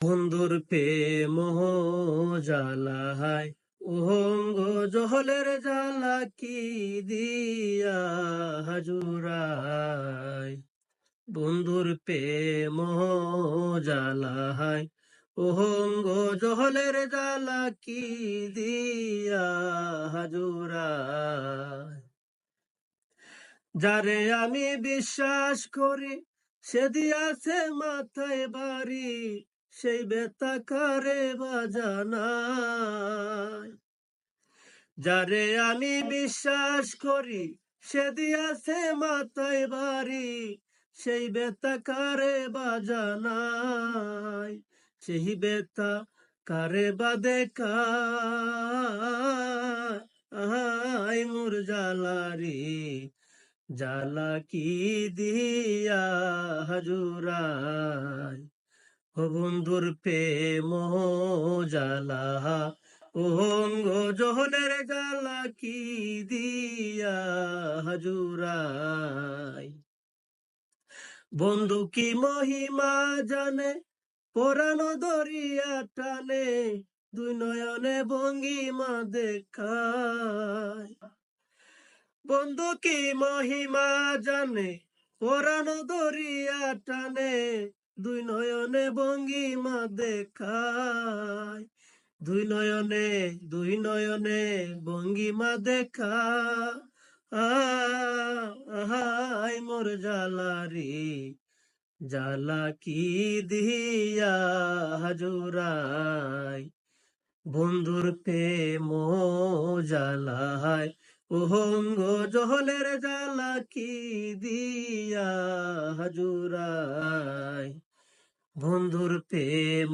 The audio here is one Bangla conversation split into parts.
বন্ধুর প্রেম জ্বালায় অঙ্গ জহলের জ্বালা কি দিয়া হাজুরায়। বন্ধুর প্রেম জ্বালায় অঙ্গ জহলের জ্বালা কি দিয়া হাজুরায়। যারে আমি বিশ্বাস করি সে দিয়াছে মাথায় বাড়ি, সেই বেতা কারে বাজানায়। যারে আমি বিশ্বাস করি সে দিয়াছে মাথায় বাড়ি, সেই বেতা কারে বাজানায়। সেই বেতা কারে বাদে কায় মোর জ্বালারি জ্বালা কি দিয়া হাজুরায়। ও বন্ধুর প্রেম জ্বালা অঙ্গ জহলের জ্বালা কি দিয়া হাজুরায়। বন্ধু কি মহিমা জানে পরানো দরিয়া টানে, দুই নয়নে ভঙ্গিমা দেখায়। বন্ধু কি মহিমা জানে পরানো দরিয়া টানে, দুই নয়নে ভঙ্গিমা দেখায়। দুই নয়নে ভঙ্গিমা দেখায় মোর জ্বালারি জ্বালা কি দিয়া হাজুরায়। বন্ধুর প্রেম জ্বালায় অঙ্গ জহলের জ্বালা কি দিয়া হাজুরায়। বন্ধুর প্রেম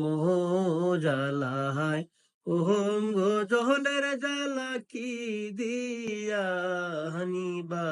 জ্বালায় অঙ্গ জহলের জ্বালা কি দিয়া হানিবা।